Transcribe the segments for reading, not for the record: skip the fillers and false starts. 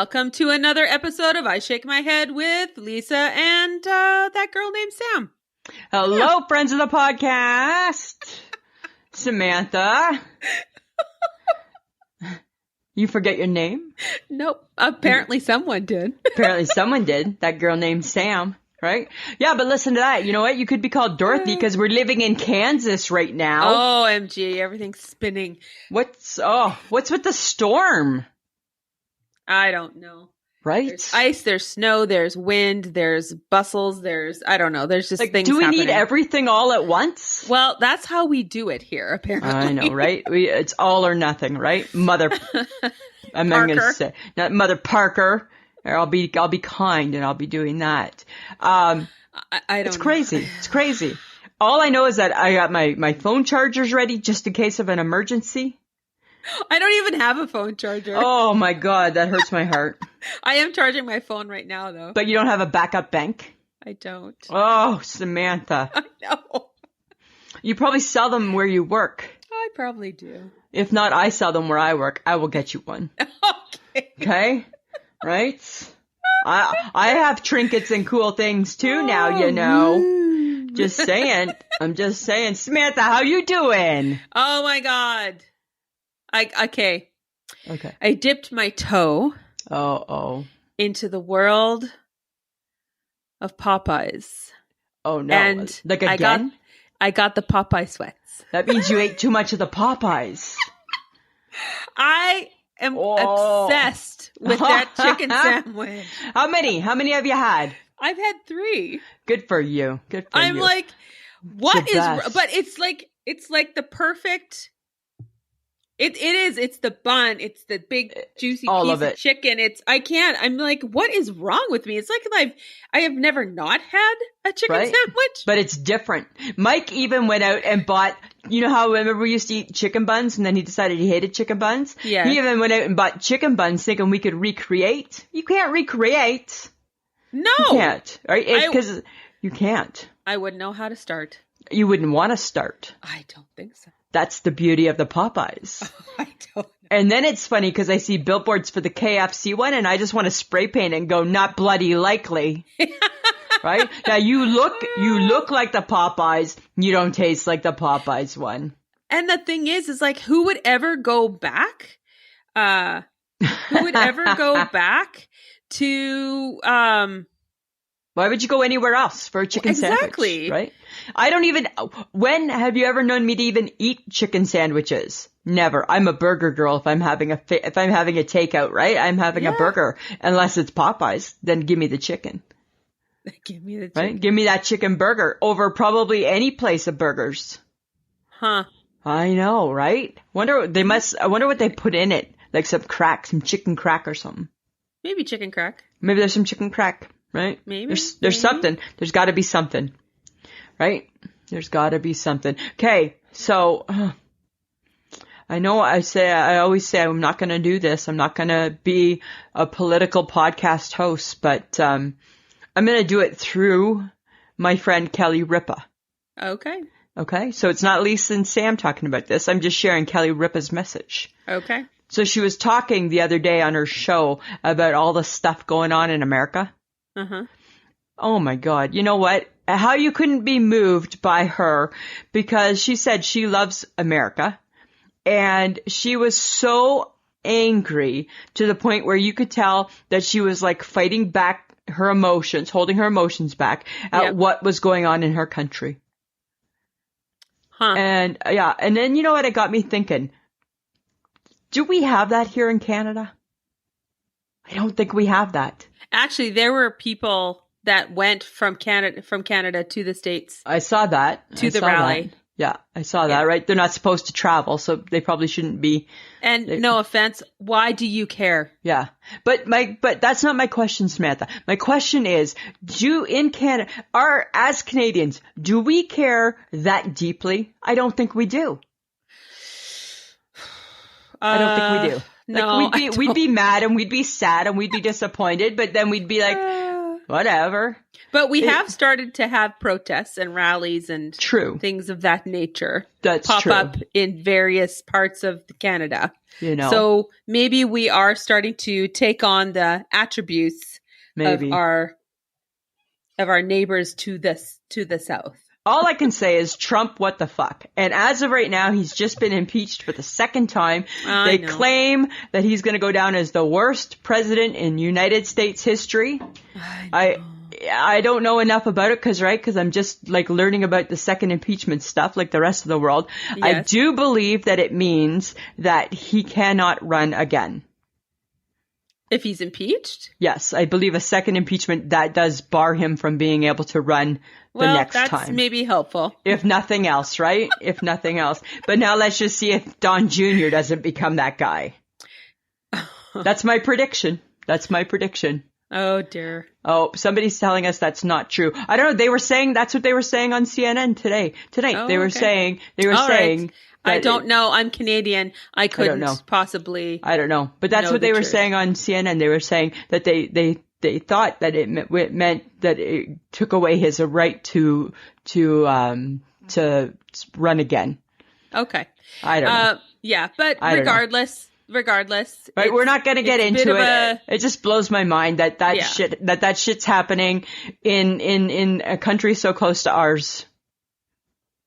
Welcome to another episode of I Shake My Head with Lisa and that girl named Sam. Hello, friends of the podcast. Samantha. You forget your name? Nope. Apparently someone did. Apparently someone did. That girl named Sam, right? Yeah, but listen to that. You know what? You could be called Dorothy because we're living in Kansas right now. OMG, everything's spinning. What's with the storm? I don't know. Right? There's ice, there's snow, there's wind, there's bustles, I don't know. There's just things do we happening. need everything all at once? Well, that's how we do it here, apparently. I know, right? It's all or nothing, right? Mother Parker. Or I'll be kind and I'll be doing that. I don't It's crazy. It's crazy. All I know is that I got my phone chargers ready just in case of an emergency. I don't even have a phone charger. Oh my God, that hurts my heart. I am charging my phone right now, though. But you don't have a backup bank? I don't. Oh, Samantha. I know. You probably sell them where you work. I probably do. If not, I sell them where I work. I will get you one. Okay. Okay? Right? I have trinkets and cool things too now, you know. Just saying. I'm just saying. Samantha, how you doing? Oh my God. Okay. Okay. I dipped my toe into the world of Popeyes. Oh no. And like again? I got the Popeye sweats. That means you ate too much of the Popeyes. I am obsessed with that chicken sandwich. How many? How many have you had? I've had 3. Good for you. Good for you. I'm like, what is, but it's like the perfect, it is, it's the bun, it's the big juicy all piece of it. Chicken. I'm like, what is wrong with me? It's like I have never not had a chicken sandwich. But it's different. Mike even went out and bought, you know how remember we used to eat chicken buns and then he decided he hated chicken buns? Yeah. He even went out and bought chicken buns thinking we could recreate. You can't recreate. No. You can't. Right? Because you can't. I wouldn't know how to start. You wouldn't want to start. I don't think so. That's the beauty of the Popeyes. I don't know. And then it's funny because I see billboards for the KFC one and I just want to spray paint and go, not bloody likely. Right? Now you look like the Popeyes. You don't taste like the Popeyes one. And the thing is like, who would ever go back? Who would ever go back to, why would you go anywhere else for a chicken sandwich? Right? I don't even, when have you ever known me to even eat chicken sandwiches? Never. I'm a burger girl if I'm having a takeout, right? I'm having a burger. Unless it's Popeyes, then give me the chicken. Give me the chicken. Right? Give me that chicken burger over probably any place of burgers. Huh. I know, right? I wonder what they put in it. Like some chicken crack or something. Maybe chicken crack. Maybe there's some chicken crack, right? Maybe. There's something. There's got to be something. Right? There's got to be something. Okay, so I know I always say I'm not going to do this. I'm not going to be a political podcast host, but I'm going to do it through my friend Kelly Ripa. Okay. Okay, so it's not Lisa and Sam talking about this. I'm just sharing Kelly Ripa's message. Okay. So she was talking the other day on her show about all the stuff going on in America. Uh-huh. Oh my God. You know what? How you couldn't be moved by her because she said she loves America and she was so angry to the point where you could tell that she was like fighting back her emotions, holding her emotions back at what was going on in her country. Huh. And and then you know what? It got me thinking, do we have that here in Canada? I don't think we have that. Actually, there were people that went from Canada to the States. I saw that. To the rally. That. Yeah, I saw that, right? They're not supposed to travel, so they probably shouldn't be. And no offense, why do you care? Yeah. But that's not my question, Samantha. My question is, as Canadians, do we care that deeply? I don't think we do. I don't think we do. No, we'd be mad and we'd be sad and we'd be disappointed, but then we'd be like, whatever. But we have started to have protests and rallies and things of that nature pop up in various parts of Canada. So maybe we are starting to take on the attributes of our neighbors to the south. All I can say is Trump, what the fuck? And as of right now, he's just been impeached for the second time. They claim that he's going to go down as the worst president in United States history. I don't know enough about it because I'm just like learning about the second impeachment stuff like the rest of the world. Yes. I do believe that it means that he cannot run again. If he's impeached? Yes, I believe a second impeachment that does bar him from being able to run the next time. Well, that's maybe helpful. If nothing else, right? If nothing else. But now let's just see if Don Jr. doesn't become that guy. That's my prediction. Oh, dear. Oh, somebody's telling us that's not true. I don't know. They were saying that's what they were saying on CNN today. Oh, they were saying right. I don't know. I'm Canadian. I couldn't possibly. I don't know. But that's what they were saying on CNN. They were saying that they thought that it meant that it took away his right to run again. Okay. I don't know. Yeah, but regardless. Right, we're not going to get into it. It just blows my mind that shit's happening in a country so close to ours.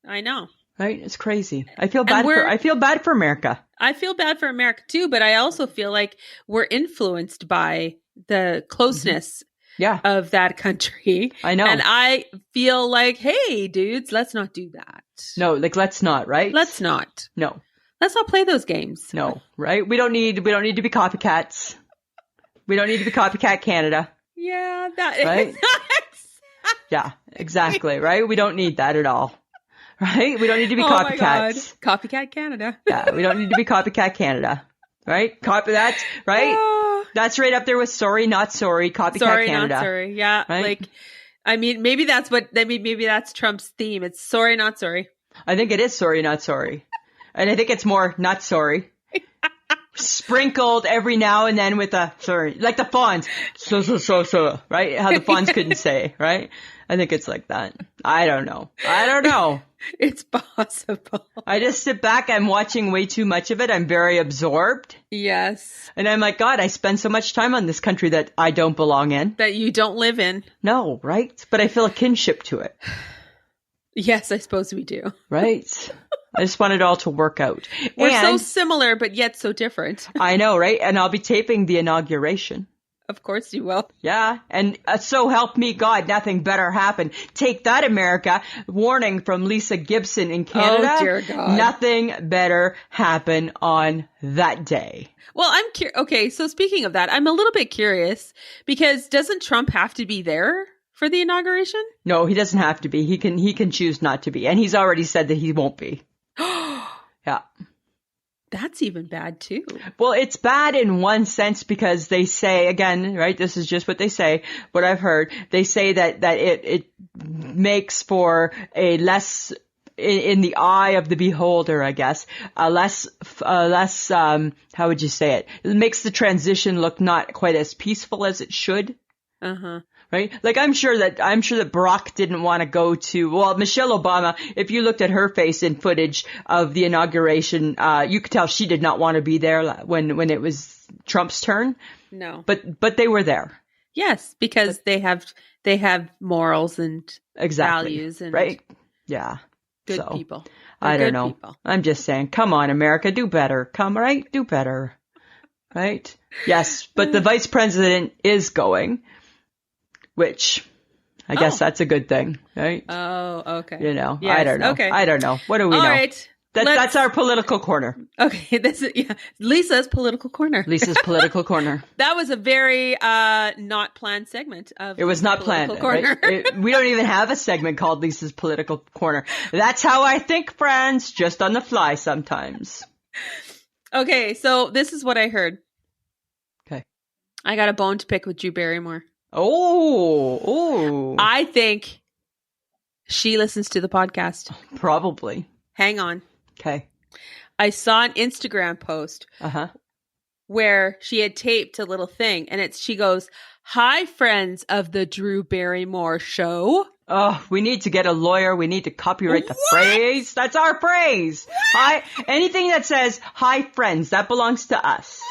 I know. Right? It's crazy. I feel bad for America. I feel bad for America too, but I also feel like we're influenced by the closeness of that country. I know. And I feel like, hey, dudes, let's not do that. No, like let's not, right? Let's not. No. Let's not play those games. No, right? We don't need to be copycats. We don't need to be copycat Canada. Yeah, right? Yeah, exactly, right? We don't need that at all. Right? We don't need to be copycats. My God. Copycat Canada. Yeah, we don't need to be copycat Canada. Right? That's right? That's right up there with sorry, not sorry, copycat sorry, Canada. Not sorry. Yeah. Right? Like, I mean, maybe that's Trump's theme. It's sorry, not sorry. I think it is sorry, not sorry. And I think it's more not sorry. Sprinkled every now and then with a sorry. Like the Fonz. So. Right? How the Fonz couldn't say, right? I think it's like that. I don't know. It's possible. I just sit back. I'm watching way too much of it. I'm very absorbed. Yes. And I'm like, God, I spend so much time on this country that I don't belong in. That you don't live in. No, right? But I feel a kinship to it. Yes, I suppose we do. Right? I just want it all to work out. We're so similar, but yet so different. I know, right? And I'll be taping the inauguration. Of course you will. Yeah. And so help me God, nothing better happened. Take that, America. Warning from Lisa Gibson in Canada. Oh, dear God. Nothing better happen on that day. Well, I'm curious. Okay, so speaking of that, I'm a little bit curious because doesn't Trump have to be there for the inauguration? No, he doesn't have to be. He can choose not to be. And he's already said that he won't be. Yeah. That's even bad too. Well, it's bad in one sense because they say, again, right, this is just what they say, what I've heard. They say that it makes for a less, in the eye of the beholder, I guess, a less, how would you say it? It makes the transition look not quite as peaceful as it should. Uh-huh. Right? Like I'm sure that Barack didn't want to go to, well, Michelle Obama, if you looked at her face in footage of the inauguration, you could tell she did not want to be there when it was Trump's turn. No. But they were there. Yes, because they have morals and values and right? Yeah. Good people. I don't know. People. I'm just saying, come on, America, do better. Do better. Right? Yes, but the vice president is going. Which, I guess that's a good thing, right? Oh, okay. You know, yes, I don't know. Okay. I don't know. What do we know? All right. That's our political corner. Okay, this is Lisa's political corner. Lisa's political corner. That was a very not planned segment of. It was not planned. Right? We don't even have a segment called Lisa's political corner. That's how I think, friends. Just on the fly sometimes. Okay, so this is what I heard. Okay. I got a bone to pick with Drew Barrymore. Oh. I think she listens to the podcast. Probably. Hang on. Okay. I saw an Instagram post where she had taped a little thing and she goes, Hi, friends of the Drew Barrymore Show. Oh, we need to get a lawyer. We need to copyright the phrase. That's our phrase. Hi, anything that says, hi, friends, that belongs to us.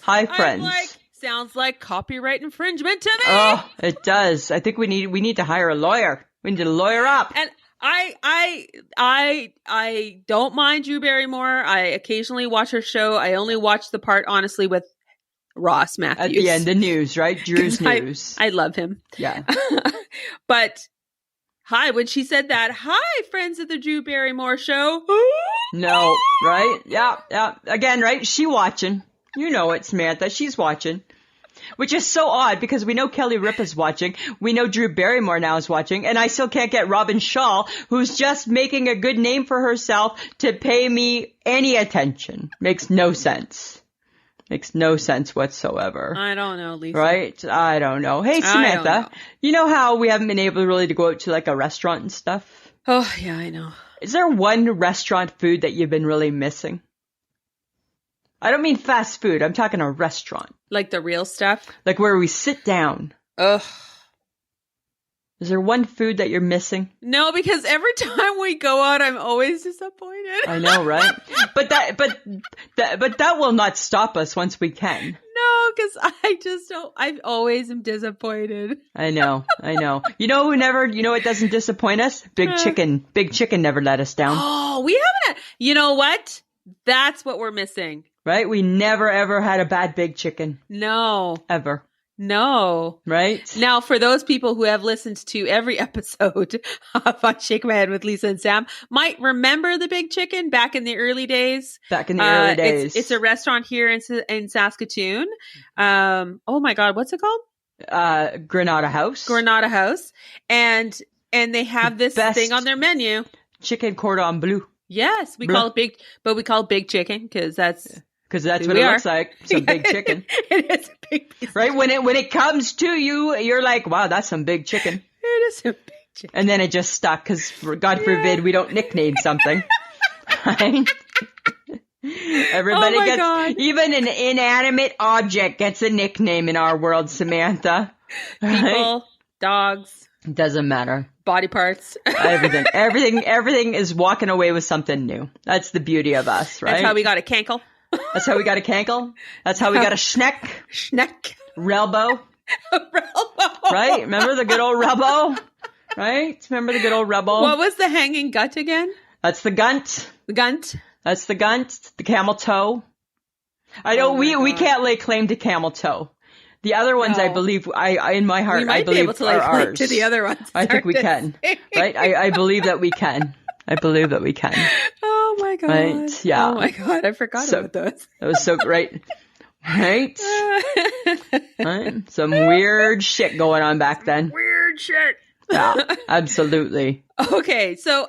Hi, friends. Sounds like copyright infringement to me. Oh, it does. I think we need to hire a lawyer. We need to lawyer up. And I don't mind Drew Barrymore. I occasionally watch her show. I only watch the part, honestly, with Ross Matthews. At the end, the news, right? Drew's news. I love him. Yeah. But hi, when she said that, hi, friends of the Drew Barrymore Show. No, right? Yeah. Again, right? She watching. You know it, Samantha. She's watching. Which is so odd because we know Kelly Ripa's watching. We know Drew Barrymore now is watching. And I still can't get Robin Shaw, who's just making a good name for herself, to pay me any attention. Makes no sense. Makes no sense whatsoever. I don't know, Lisa. Right? I don't know. Hey, Samantha, you know how we haven't been able really to go out to like a restaurant and stuff? Oh, yeah, I know. Is there one restaurant food that you've been really missing? I don't mean fast food. I'm talking a restaurant. Like the real stuff? Like where we sit down. Ugh. Is there one food that you're missing? No, because every time we go out, I'm always disappointed. I know, right? But that will not stop us once we can. No, because I just don't. I always am disappointed. I know. You know what doesn't disappoint us? Big Chicken. Big Chicken never let us down. Oh, we haven't. You know what? That's what we're missing. Right? We never ever had a bad Big Chicken. No. Ever. No. Right? Now, for those people who have listened to every episode of I Shake My Head with Lisa and Sam, might remember the Big Chicken back in the early days. It's a restaurant here in Saskatoon. Oh my God, what's it called? Granada House. Granada House. And they have this thing on their menu. Chicken cordon bleu. Yes, we call it Big Chicken because that's what it looks like. It's a big chicken. It is a big piece. Right? When it comes to you, you're like, wow, that's some big chicken. It is a big chicken. And then it just stuck because, God forbid, we don't nickname something. Right? Everybody God. Even an inanimate object gets a nickname in our world, Samantha. Right? People, dogs. It doesn't matter. Body parts. Everything is walking away with something new. That's the beauty of us, right? That's how we got a cankle. That's how we got a cankle. That's how we got a schneck. Schneck. Relbo. Relbo. Right? Remember the good old Relbo? Right? Remember the good old Relbo? What was the hanging gut again? That's the gunt. The gunt. That's the gunt. The camel toe. I know we can't lay claim to camel toe. The other ones, I believe, in my heart, I believe are ours. To the other ones. I think we can. Right? I believe that we can. I believe that we can. Oh my God. Right? Yeah. Oh my God. I forgot about those. That was so great. Right? Right? Some weird shit going on back then. Weird shit. Yeah, absolutely. Okay. So,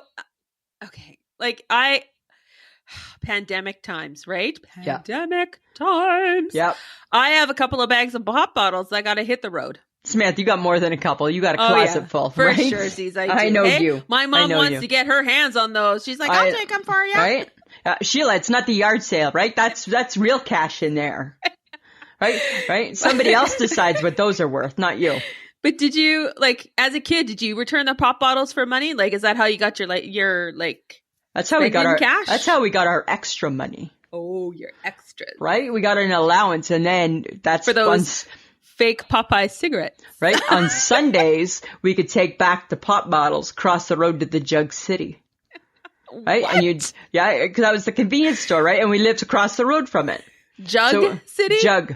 pandemic times, right? Pandemic times. Yep. I have a couple of bags of pop bottles that got to hit the road. Samantha, you got more than a couple. You got a closet full. For right? sure, Z's, I do. I know you. My mom wants to get her hands on those. She's like, I'll take them for you. Right? Sheila, it's not the yard sale, right? That's real cash in there. Right? Somebody else decides what those are worth, not you. But did you, as a kid, did you return the pop bottles for money? Is that how you got your That's how we got our cash? That's how we got our extra money. Oh, your extras. Right? We got an allowance, and then that's for those fake Popeye cigarettes. Right? On Sundays, we could take back the pop bottles, cross the road to the Jug City. Right? What? And because that was the convenience store, right? And we lived across the road from it. City? Jug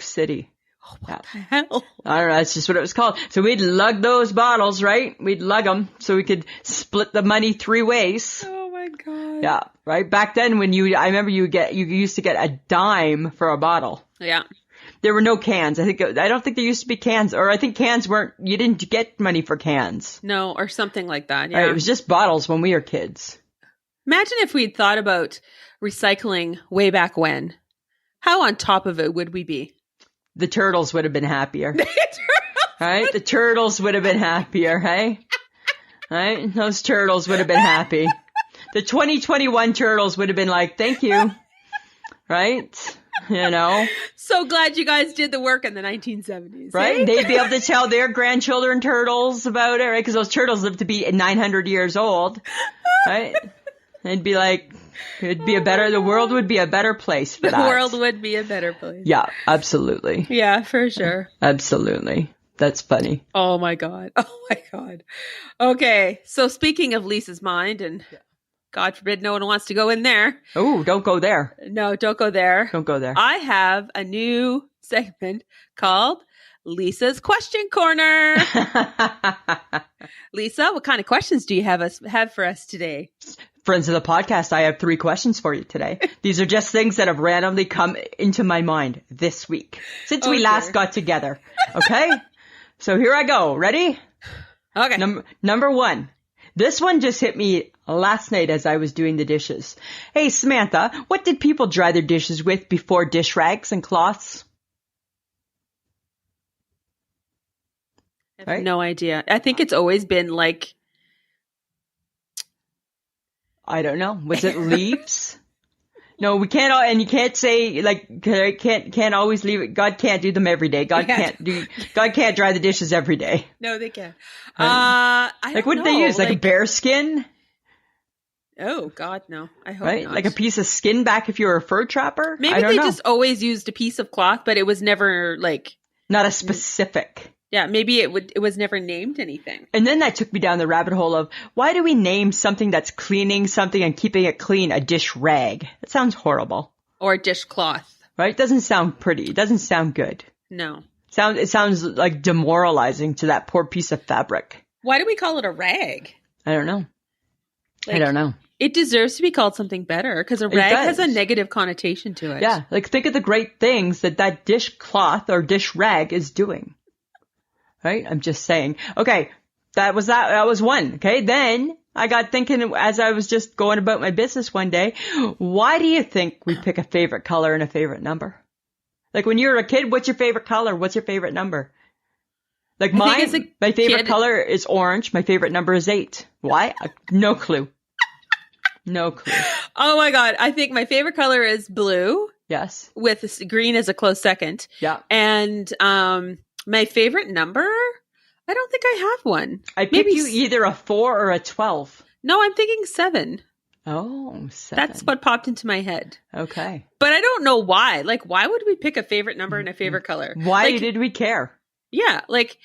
City. Oh, what the hell? I don't know. That's just what it was called. So we'd lug those bottles, right? We'd lug them so we could split the money 3 ways. Oh my God. Yeah. Right. Back then I remember you used to get a dime for a bottle. Yeah. There were no cans. I don't think there used to be cans, or I think you didn't get money for cans. No, or something like that. Yeah. Right, it was just bottles when we were kids. Imagine if we'd thought about recycling way back when. How on top of it would we be? The turtles would have been happier. Right? The turtles would have been happier, hey? Right? Those turtles would have been happy. The 2021 turtles would have been like, thank you. Right? You know? So glad you guys did the work in the 1970s. Right? Eh? They'd be able to tell their grandchildren turtles about it, right? Because those turtles live to be 900 years old, right? They'd be like, the world would be a better place for that. The world would be a better place. Yeah, absolutely. Yeah, for sure. Absolutely. That's funny. Oh my God. Oh my God. Okay. So speaking of Lisa's mind, and God forbid no one wants to go in there. Oh, don't go there. No, don't go there. Don't go there. I have a new segment called Lisa's Question Corner. Lisa, what kind of questions do you have for us today? Friends of the podcast, I have 3 questions for you today. These are just things that have randomly come into my mind this week since we last got together. Okay? So here I go. Ready? Okay. Number 1. This one just hit me last night as I was doing the dishes. Hey, Samantha, what did people dry their dishes with before dish rags and cloths? I have no idea. I think it's always been like... I don't know. Was it leaves? No, we can't, and you can't say, like, can't always leave it. God can't do them every day. God can't dry the dishes every day. No, they can't. Right? What did they use? Like a bear skin? Oh, God, no. I hope not. Like a piece of skin back if you were a fur trapper? Maybe they just always used a piece of cloth, but it was never like... Not a specific... Yeah, maybe it was never named anything. And then that took me down the rabbit hole of, why do we name something that's cleaning something and keeping it clean a dish rag? It sounds horrible. Or a dishcloth. Right? It doesn't sound pretty. It doesn't sound good. No. It sounds like demoralizing to that poor piece of fabric. Why do we call it a rag? I don't know. I don't know. It deserves to be called something better because a rag has a negative connotation to it. Yeah. Like think of the great things that dishcloth or dish rag is doing. Right? I'm just saying. Okay. That was 1. Okay. Then I got thinking as I was just going about my business one day, why do you think we pick a favorite color and a favorite number? Like when you were a kid, what's your favorite color? What's your favorite number? Like my favorite color is orange. My favorite number is 8. Why? No clue. No clue. Oh my God. I think my favorite color is blue. Yes. With green as a close second. Yeah. And, my favorite number? I don't think I have one. I pick you either a 4 or a 12. No, I'm thinking 7. Oh, 7. That's what popped into my head. Okay. But I don't know why. Like, why would we pick a favorite number and a favorite color? Why did we care? Yeah. Like,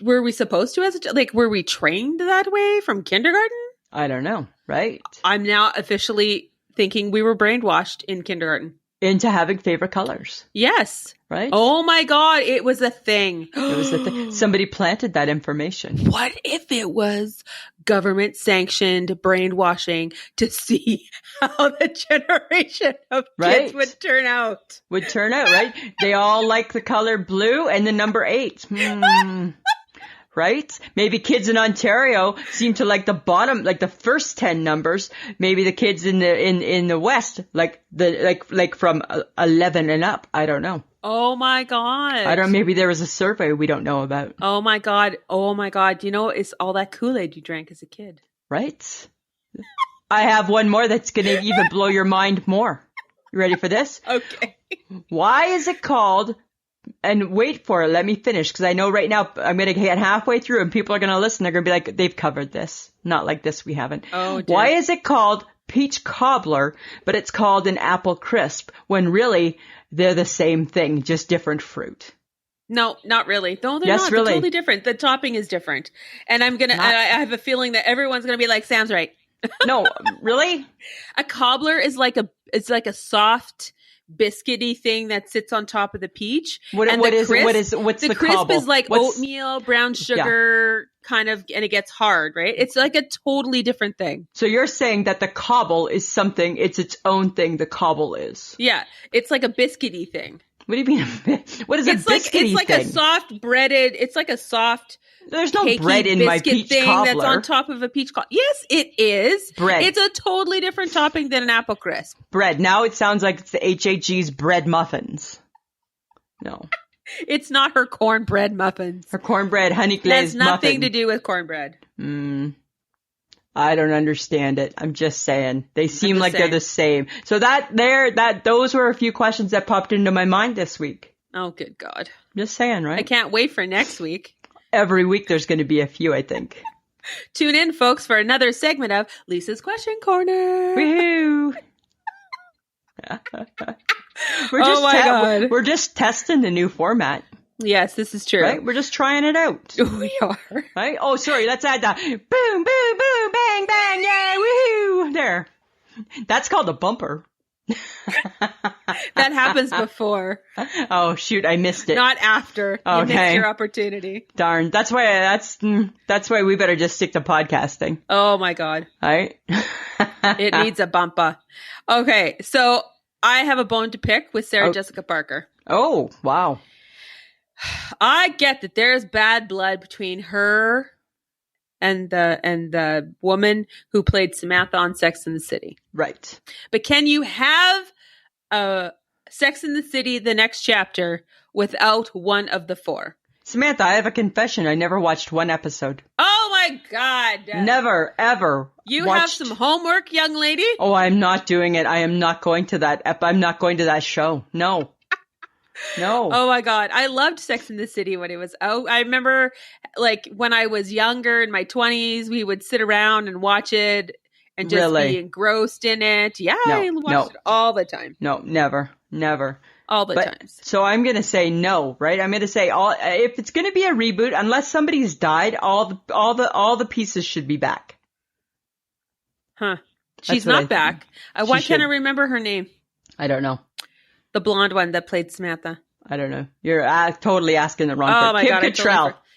were we supposed to were we trained that way from kindergarten? I don't know. Right. I'm now officially thinking we were brainwashed in kindergarten. Into having favorite colors. Yes. Right? Oh my God, it was a thing. It was a thing. Somebody planted that information. What if it was government sanctioned brainwashing to see how the generation of kids would turn out? Right? They all like the color blue and the number 8. Right? Maybe kids in Ontario seem to like the bottom, like the first 10 numbers. Maybe the kids in the West, like from 11 and up. I don't know. Oh my God. I don't know. Maybe there was a survey we don't know about. Oh my God. You know, it's all that Kool-Aid you drank as a kid. Right? I have one more that's going to even blow your mind more. You ready for this? Okay. Why is it called... And wait for it. Let me finish because I know right now I'm going to get halfway through and people are going to listen. They're going to be like, they've covered this. Not like this. We haven't. Oh, dear. Why is it called peach cobbler, but it's called an apple crisp when really they're the same thing, just different fruit? No, not really. No, they're yes, not. Really. They're totally different. The topping is different. And I have a feeling that everyone's going to be like, Sam's right. No, really? A cobbler is like a soft biscuity thing that sits on top of the peach. What's the crisp cobble? Is like oatmeal, brown sugar, kind of, and it gets hard, right? It's like a totally different thing. So you're saying that the cobble is something, it's its own thing, the cobble is. Yeah, it's like a biscuity thing. What do you mean? What is a biscuity thing? It's like a soft breaded, it's like a soft... There's no bread in my peach thing cobbler. That's on top of a peach cobbler. Yes, it is. Bread. It's a totally different topping than an apple crisp. Bread. Now it sounds like it's the HHG's bread muffins. No. It's not her cornbread muffins. Her cornbread honey glazed muffin. It has nothing to do with cornbread. I don't understand it. I'm just saying. They seem like they're the same. So those were a few questions that popped into my mind this week. Oh, good God. Just saying, right? I can't wait for next week. Every week there's going to be a few, I think. Tune in, folks, for another segment of Lisa's Question Corner. Woohoo! We're just testing the new format. Yes, this is true. Right? We're just trying it out. We are. Right? Oh, sorry. Let's add that. Boom, boom, boom, bang, bang, yeah, woohoo. There. That's called a bumper. That happens before. Oh, shoot. I missed it. Not after. Okay. You missed your opportunity. Darn. That's why we better just stick to podcasting. Oh, my God. Right? It needs a bumper. Okay. So I have a bone to pick with Sarah Jessica Parker. Oh, wow. I get that there's bad blood between her and the woman who played Samantha on Sex and the City. Right. But can you have Sex and the City, the next chapter, without one of the four? Samantha, I have a confession. I never watched one episode. Oh my God. Never, ever. You have some homework, young lady? Oh, I'm not doing it. I am not going to that. I'm not going to that show. No. No. Oh my God. I loved Sex and the City when it was out. I remember like when I was younger in my 20s, we would sit around and watch it and just be engrossed in it. Yeah, I watched it all the time. No, never. All the times. So I'm going to say no, right? I'm going to say if it's going to be a reboot, unless somebody's died, all the pieces should be back. Huh. She's not back. Why can't I remember her name? I don't know. The blonde one that played Samantha. I don't know. You're totally asking the wrong person. Oh my God.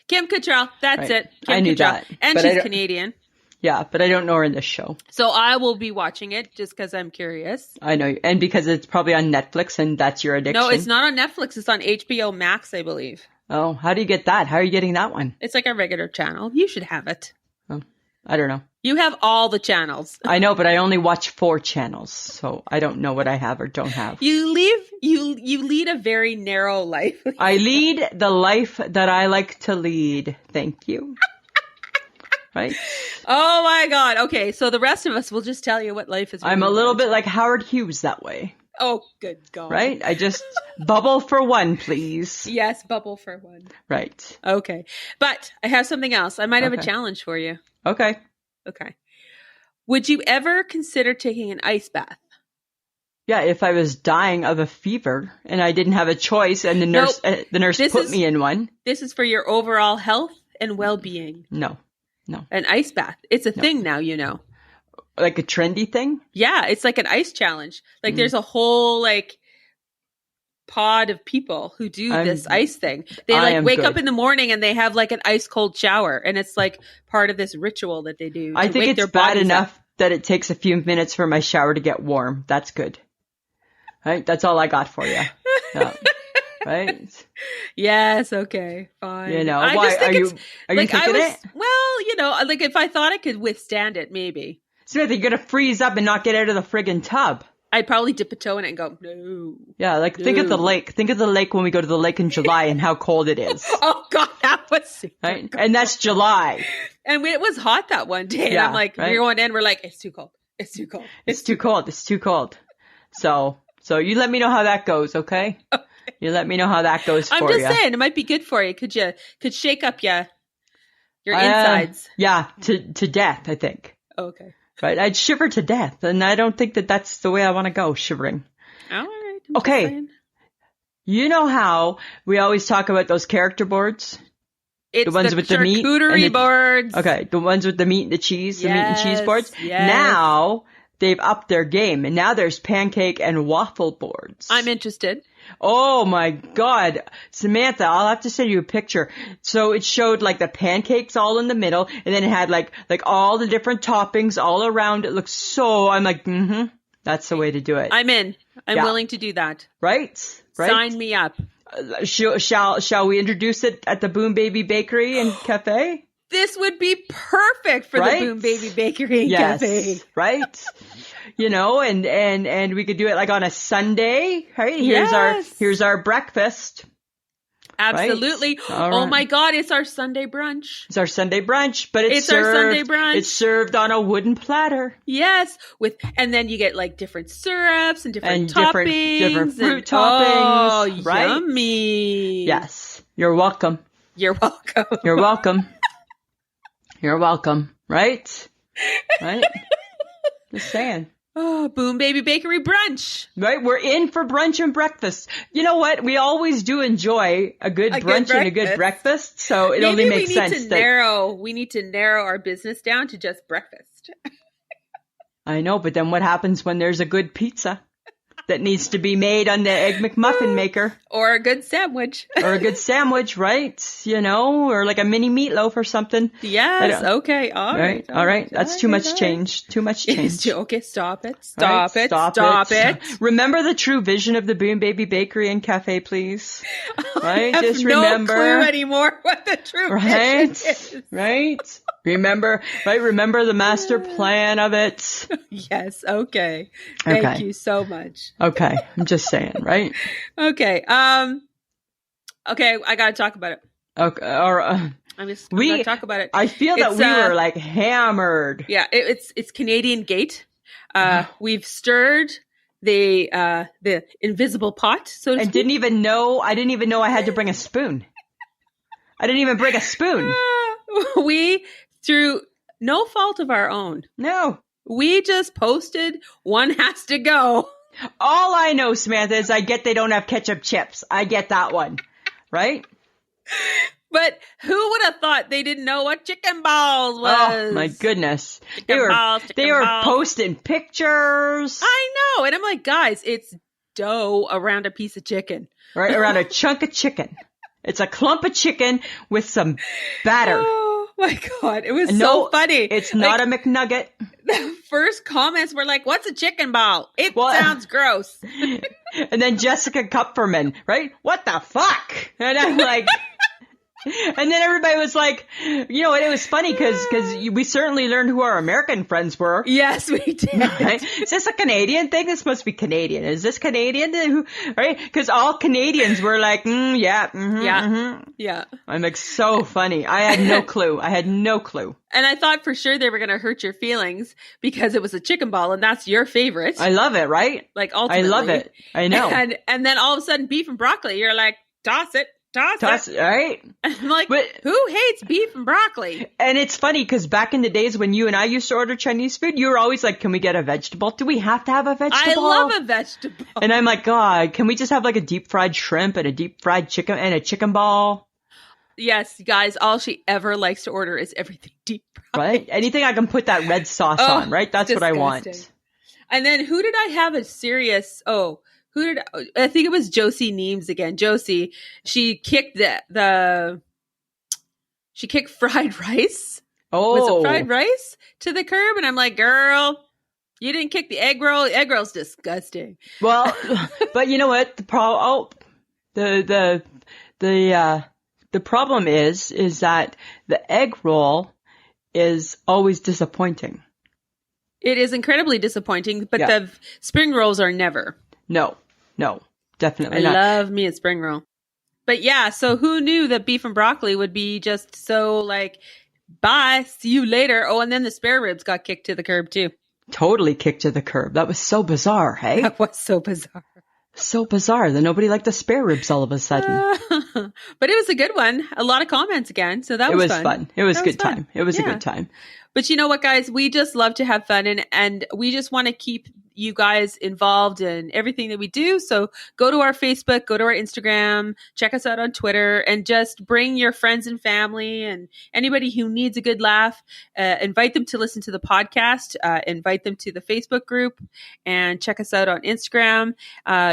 Kim Cattrall. That's it. I knew that. And she's Canadian. Yeah, but I don't know her in this show. So I will be watching it just because I'm curious. I know. And because it's probably on Netflix and that's your addiction. No, it's not on Netflix. It's on HBO Max, I believe. Oh, how do you get that? How are you getting that one? It's like a regular channel. You should have it. Oh, I don't know. You have all the channels. I know, but I only watch 4 channels, so I don't know what I have or don't have. You lead a very narrow life. I lead the life that I like to lead. Thank you. Right? Oh my God. Okay, so the rest of us will just tell you what life is. I'm a little bit like Howard Hughes that way. Oh, good God. Right? I just bubble for one, please. Yes, bubble for one. Right. Okay. But I have something else. I might have a challenge for you. Okay. Would you ever consider taking an ice bath? Yeah, if I was dying of a fever and I didn't have a choice and the nurse put me in one. This is for your overall health and well-being. No. An ice bath. It's a thing now, you know. Like a trendy thing? Yeah, it's like an ice challenge. Like there's a whole like pod of people who do this ice thing. They like wake up in the morning and they have like an ice cold shower, and it's like part of this ritual that they do. I think it's bad enough that it takes a few minutes for my shower to get warm. That's good. Right? That's all I got for you. Yeah. Right? Yes. Okay. Fine. You know, why are you thinking it? Well, you know, like if I thought I could withstand it, maybe. Samantha, you're gonna freeze up and not get out of the friggin' tub. I'd probably dip a toe in it and go, no. Yeah, like think of the lake. Think of the lake when we go to the lake in July and how cold it is. Oh God, that was super right, cold. And that's July. And it was hot that one day, and I'm like, we're going in. We're like, it's too cold. It's too cold. It's too cold. It's too cold. So you let me know how that goes, okay? You let me know how that goes for you. I'm just saying, it might be good for you. Could shake up your insides. Yeah, to death, I think. Okay. Right, I'd shiver to death, and I don't think that that's the way I want to go, shivering. All right. Okay. You know how we always talk about those character boards? It's the ones with the meat and boards. Okay, the ones with the meat and the cheese, the meat and cheese boards. Yes. Now they've upped their game, and now there's pancake and waffle boards. I'm interested. Oh my God. Samantha, I'll have to send you a picture. So it showed like the pancakes all in the middle, and then it had like all the different toppings all around. It looks so, I'm like, that's the way to do it. I'm in. I'm willing to do that. Right? Sign me up. Shall we introduce it at the Boom Baby Bakery and Cafe? This would be perfect for the Boom Baby Bakery and Cafe. Right? You know, and we could do it like on a Sunday, right? Here's our breakfast. Absolutely. Right? Oh my God, it's our Sunday brunch. It's our Sunday brunch, but it's served, our Sunday brunch. It's served on a wooden platter. Yes, and then you get like different syrups and different toppings, different fruit toppings. Oh, right? Yummy! Yes, you're welcome. You're welcome. You're welcome. You're welcome. Right? Right? Just saying. Oh, Boom Baby Bakery brunch. Right? We're in for brunch and breakfast. You know what? We always do enjoy a good brunch and a good breakfast. So it only makes sense. We need to narrow our business down to just breakfast. I know, but then what happens when there's a good pizza that needs to be made on the Egg McMuffin maker? Or a good sandwich. Right? You know, or like a mini meatloaf or something. Yes, okay. All right. That's too much change. Too much change. Okay, stop it. Stop it. Remember the true vision of the Boom Baby Bakery and Cafe, please. Right? Just remember. No clue anymore what the true vision is. Right? Remember the master plan of it. Yes, okay. Thank you so much. Okay, I'm just saying, right? Okay, okay, I gotta talk about it. Okay, I'm gonna talk about it. I feel that we were like hammered. Yeah, it's Canadian Gate. We've stirred the invisible pot, so to speak. I didn't even know I had to bring a spoon. I didn't even bring a spoon. We, through no fault of our own. No. We just posted one has to go. All I know, Samantha, is I get they don't have ketchup chips. I get that one. Right? But who would have thought they didn't know what chicken balls was? Oh, my goodness. They were posting pictures. I know. And I'm like, guys, it's dough around a piece of chicken. Right? Around a chunk of chicken. It's a clump of chicken with some batter. Oh, my God. It was so funny. It's not a McNugget. The first comments were like, what's a chicken ball? It sounds gross. And then Jessica Kupferman, right? What the fuck? And I'm like... And then everybody was like, you know, it was funny because we certainly learned who our American friends were. Yes, we did. Right? Is this a Canadian thing? This must be Canadian. Is this Canadian? Right? Because all Canadians were like, yeah. I'm like, so funny. I had no clue. And I thought for sure they were going to hurt your feelings because it was a chicken ball and that's your favorite. I love it, right? Like, ultimately. I love it. I know. And then all of a sudden, beef and broccoli, you're like, toss it. Toss it. Right? I'm like, who hates beef and broccoli? And it's funny because back in the days when you and I used to order Chinese food, you were always like, can we get a vegetable? Do we have to have a vegetable? I love a vegetable. And I'm like, God, can we just have like a deep fried shrimp and a deep fried chicken and a chicken ball? Yes, guys, all she ever likes to order is everything deep fried. Right? Anything I can put that red sauce on, right? That's disgusting. What I want. And then who did I have a serious... I think it was Josie Neems again. Josie, she kicked she kicked fried rice. Oh. Was it fried rice to the curb? And I'm like, girl, you didn't kick the egg roll. The egg roll's disgusting. Well, but you know what? The problem is that the egg roll is always disappointing. It is incredibly disappointing, but the spring rolls are never. No, definitely not. I love me a spring roll. But yeah, so who knew that beef and broccoli would be just so like, bye, see you later. Oh, and then the spare ribs got kicked to the curb too. Totally kicked to the curb. That was so bizarre, hey? That was so bizarre. So bizarre that nobody liked the spare ribs all of a sudden. But it was a good one. A lot of comments again, so that was fun. It was a good time. It was a good time. But you know what, guys? We just love to have fun and we just want to keep you guys involved in everything that we do. So go to our Facebook, go to our Instagram, check us out on Twitter, and just bring your friends and family and anybody who needs a good laugh. Invite them to listen to the podcast, invite them to the Facebook group, and check us out on Instagram.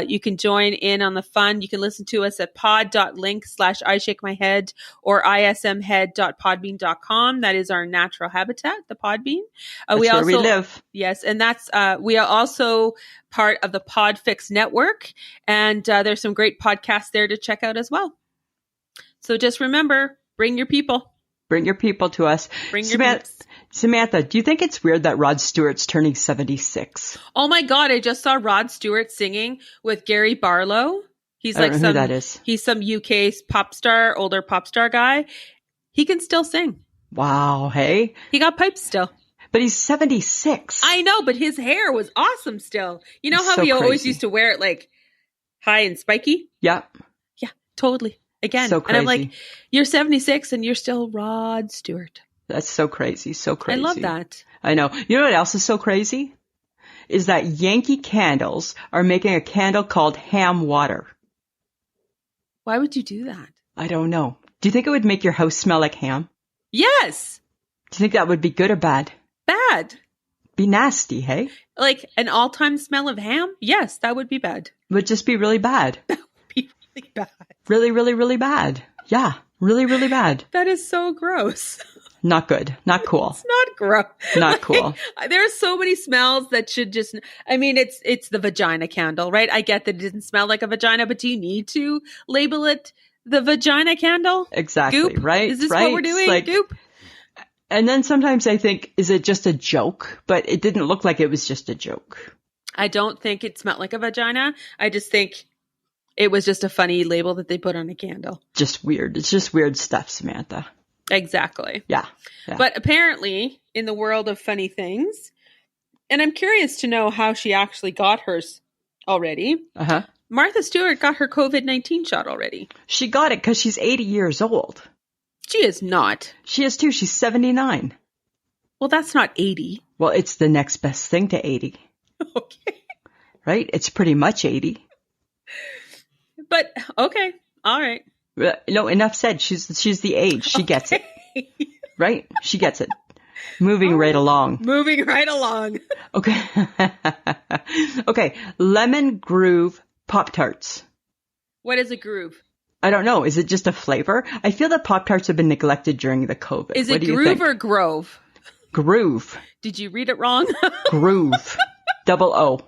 You can join in on the fun. You can listen to us at pod.link/ishakemyhead or ismhead.podbean.com. That is our natural habitat, the Podbean. That's where we live. Yes, and that's we are also part of the Podfix network, and there's some great podcasts there to check out as well. So just remember, bring your people. Bring your people to us. Bring your peeps. Samantha, do you think it's weird that Rod Stewart's turning 76? Oh my God, I just saw Rod Stewart singing with Gary Barlow. He's I don't know who that is. He's some UK pop star, older pop star guy. He can still sing. Wow. Hey. He got pipes still. But he's 76. I know, but his hair was awesome still. You know how he always used to wear it like high and spiky? Yeah. Yeah, totally. Again. So crazy. And I'm like, you're 76 and you're still Rod Stewart. That's so crazy. So crazy. I love that. I know. You know what else is so crazy? Is that Yankee Candles are making a candle called Ham Water. Why would you do that? I don't know. Do you think it would make your house smell like ham? Yes. Do you think that would be good or bad? Bad. Be nasty, hey? Like an all-time smell of ham? Yes, that would be bad. Would just be really bad. That would be really bad. Really, really, really bad. Yeah, really, really bad. That is so gross. Not good. Not cool. It's not gross. Not cool. There are so many smells that should just, I mean, it's the vagina candle, right? I get that it didn't smell like a vagina, but do you need to label it the vagina candle? Exactly. Goop? Right. Is this right? what we're doing? Like, Goop? And then sometimes I think, is it just a joke? But it didn't look like it was just a joke. I don't think it smelled like a vagina. I just think it was just a funny label that they put on a candle. Just weird. It's just weird stuff, Samantha. Exactly. Yeah. But apparently, in the world of funny things, and I'm curious to know how she actually got hers already. Uh-huh. Martha Stewart got her COVID-19 shot already. She got it because she's 80 years old. She is not. She is too. She's 79. Well, that's not 80. Well, it's the next best thing to 80. Okay. Right? It's pretty much 80. But, okay. All right. No, enough said. She's the age. She gets it. Right? She gets it. Moving right along. Moving right along. Okay. Okay. Lemon Groove Pop-Tarts. What is a groove? I don't know. Is it just a flavor? I feel that Pop-Tarts have been neglected during the COVID. Is it groove or grove? Groove. Did you read it wrong? Groove. Double O.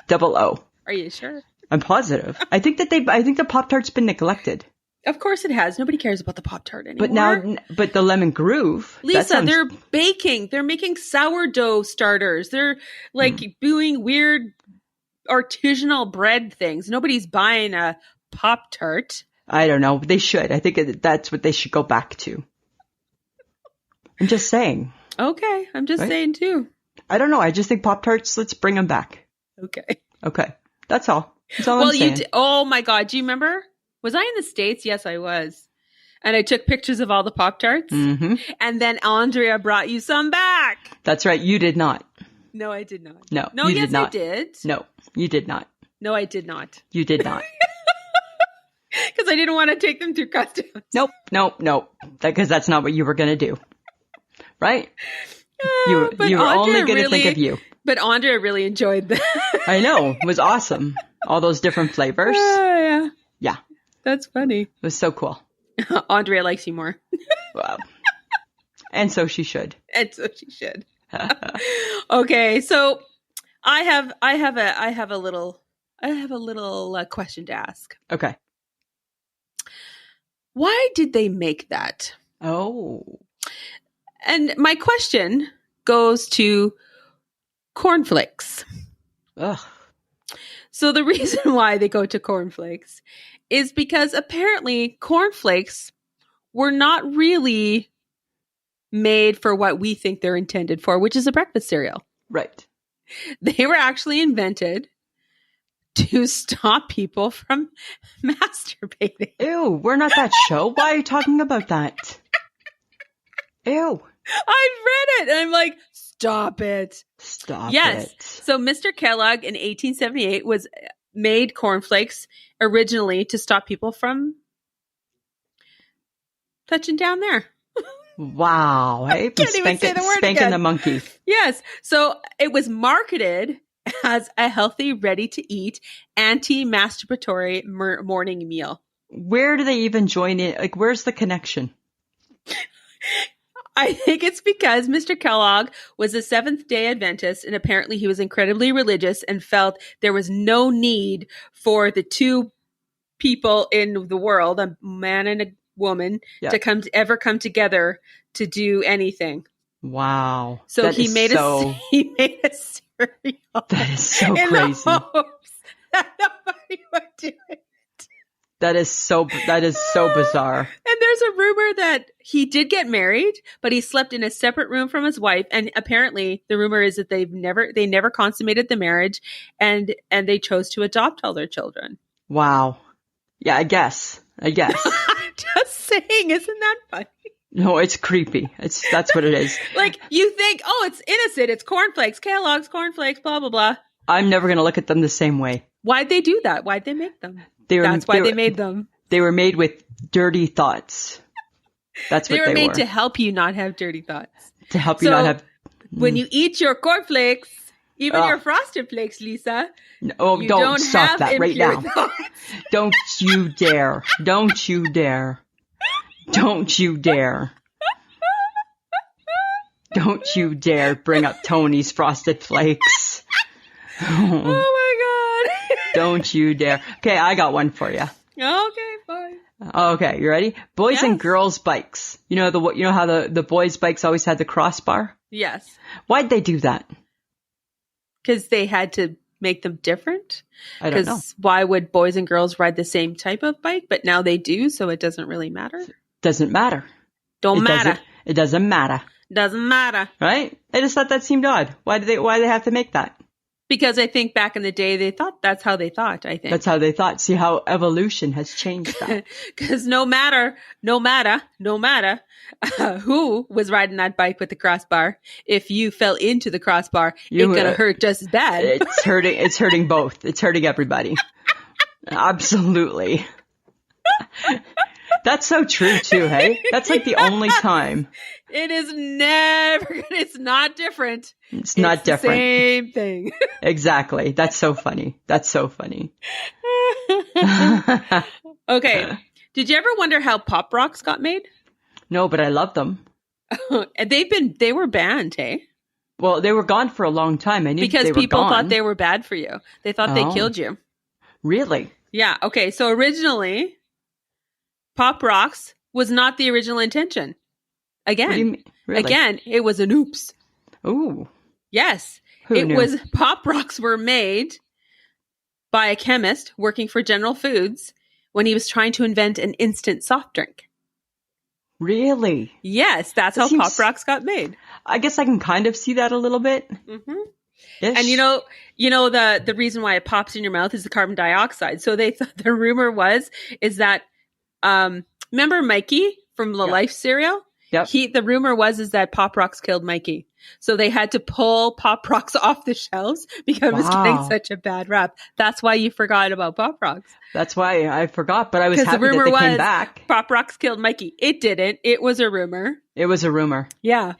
Double O. Are you sure? I'm positive. I think the Pop-Tart's been neglected. Of course it has. Nobody cares about the Pop-Tart anymore. But the Lemon Groove. Lisa, they're baking. They're making sourdough starters. They're doing weird artisanal bread things. Nobody's buying a Pop-Tart. I don't know. They should. I think that's what they should go back to. I'm just saying. Okay. I'm just saying too. I don't know. I just think Pop-Tarts, let's bring them back. Okay. Okay. That's all. That's all I'm saying. Oh my God. Do you remember? Was I in the States? Yes, I was. And I took pictures of all the Pop-Tarts. Mm-hmm. And then Andrea brought you some back. That's right. You did not. No, I did not. No, you did not. I did. No, you did not. No, I did not. You did not. Because I didn't want to take them through customs. Nope. Because that's not what you were going to do. Right? You were only going to think of you. But Andrea really enjoyed that. I know. It was awesome. All those different flavors. Yeah. Yeah. That's funny. It was so cool. Andrea likes you more. Wow. And so she should. Okay, so I have a little question to ask. Okay. Why did they make that? Oh. And my question goes to cornflakes. Ugh. So the reason why they go to cornflakes is because apparently cornflakes were not really made for what we think they're intended for, which is a breakfast cereal. Right. They were actually invented to stop people from masturbating. Ew, we're not that show. Why are you talking about that? Ew. I read it and I'm like, stop it. Stop yes. it. So Mr. Kellogg in 1878 made cornflakes originally to stop people from touching down there. Wow. Hey, spanking the monkey. Yes. So it was marketed as a healthy, ready-to-eat, anti-masturbatory morning meal. Where do they even join in? Like, where's the connection? I think it's because Mr. Kellogg was a Seventh-day Adventist, and apparently he was incredibly religious and felt there was no need for the two people in the world, a man and a woman, to ever come together to do anything. Wow. So he made a cereal. That is so crazy. Hopes that nobody would do it. That is so bizarre. And there's a rumor that he did get married, but he slept in a separate room from his wife. And apparently the rumor is that they never consummated the marriage, and they chose to adopt all their children. Wow. Yeah, I guess. I'm just saying, isn't that funny? No, it's creepy. That's what it is. Like, you think, oh, it's innocent. It's cornflakes, Kellogg's cornflakes, blah, blah, blah. I'm never going to look at them the same way. Why'd they do that? Why'd they make them? That's why they made them. They were made with dirty thoughts. That's what they were. They were made to help you not have dirty thoughts. To help you not have... When you eat your cornflakes, even your Frosted Flakes, Lisa... Oh, don't stop that right now. Don't you dare. Don't you dare. Don't you dare. Don't you dare bring up Tony's Frosted Flakes. Oh my God. Don't you dare. Okay, I got one for you. Okay, fine. Okay, you ready? Boys and girls bikes. You know how the boys' bikes always had the crossbar? Yes. Why'd they do that? Because they had to make them different. I don't know. Because why would boys and girls ride the same type of bike? But now they do, so it doesn't really matter. Doesn't matter. It doesn't matter. Doesn't matter. Right? I just thought that seemed odd. Why do they have to make that? Because I think back in the day, they thought that's how they thought, I think. That's how they thought. See how evolution has changed that. Because no matter who was riding that bike with the crossbar, if you fell into the crossbar, it's going to hurt just as bad. It's hurting both. It's hurting everybody. Absolutely. That's so true too, hey? That's like the only time. It is never, it's not different. It's not different. Same thing. Exactly. That's so funny. Okay. Did you ever wonder how Pop Rocks got made? No, but I love them. They were banned, hey? Well, they were gone for a long time. Because people thought they were bad for you. They thought they killed you. Really? Yeah. Okay. So originally, Pop Rocks was not the original intention. Again, really? Again, it was an oops. Ooh. Yes. Who knew? Pop Rocks were made by a chemist working for General Foods when he was trying to invent an instant soft drink. Really? Yes, that's how Pop Rocks got made. I guess I can kind of see that a little bit. Mm-hmm. And you know the reason why it pops in your mouth is the carbon dioxide. So the rumor is that remember Mikey from the Life cereal? Yep. The rumor was that Pop Rocks killed Mikey. So they had to pull Pop Rocks off the shelves because it was getting such a bad rap. That's why you forgot about Pop Rocks. That's why I forgot, but I was happy that they came back. Pop Rocks killed Mikey. It didn't. It was a rumor. It was a rumor. Yeah.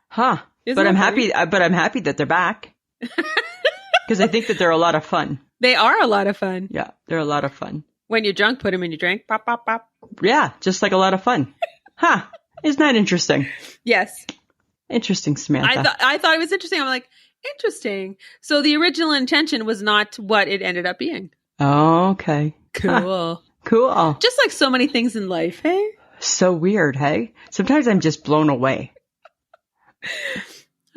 Huh. But I'm happy that they're back. Because I think that they're a lot of fun. They are a lot of fun. Yeah, they're a lot of fun. When you're drunk, put them in your drink. Pop, pop, pop. Yeah, just like a lot of fun. Huh. Isn't that interesting? Yes. Interesting, Samantha. I thought it was interesting. I'm like, interesting. So the original intention was not what it ended up being. Oh, okay. Cool. Huh. Cool. Just like so many things in life, hey? So weird, hey? Sometimes I'm just blown away.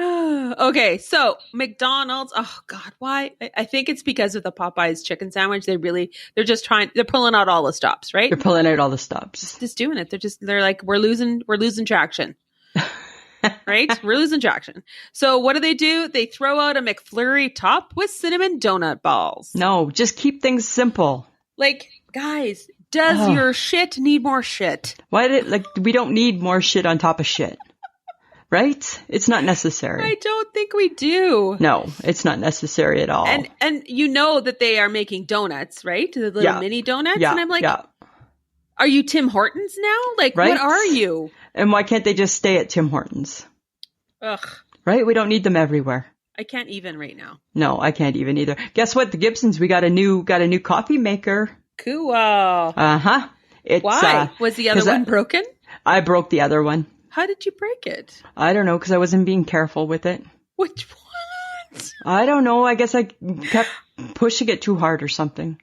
Okay, so McDonald's. Oh God, why? I think it's because of the Popeyes chicken sandwich. They're pulling out all the stops, right? They're pulling out all the stops. Just doing it. They're like, we're losing traction. Right? We're losing traction. So what do? They throw out a McFlurry top with cinnamon donut balls. No, just keep things simple. Like, guys, does your shit need more shit? We don't need more shit on top of shit. Right? It's not necessary. I don't think we do. No, it's not necessary at all. And you know that they are making donuts, right? The little mini donuts. Yeah, and I'm like, are you Tim Hortons now? Like, right? What are you? And why can't they just stay at Tim Hortons? Ugh. Right? We don't need them everywhere. I can't even right now. No, I can't even either. Guess what? The Gibsons, we got a new coffee maker. Cool. Uh-huh. Why? Was the other one broken? I broke the other one. How did you break it? I don't know, because I wasn't being careful with it. Which one? I don't know. I guess I kept pushing it too hard or something.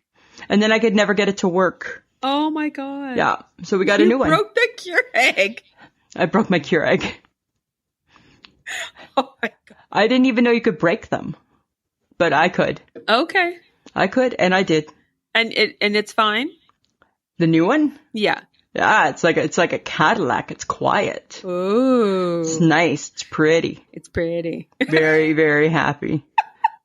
And then I could never get it to work. Oh my God. Yeah. So we got a new one. You broke the Keurig. I broke my Keurig. Oh my God. I didn't even know you could break them. But I could. Okay. I could, and I did. And it's fine? The new one? Yeah. Yeah, it's like a Cadillac. It's quiet. Ooh. It's nice. It's pretty. It's pretty. Very, very happy.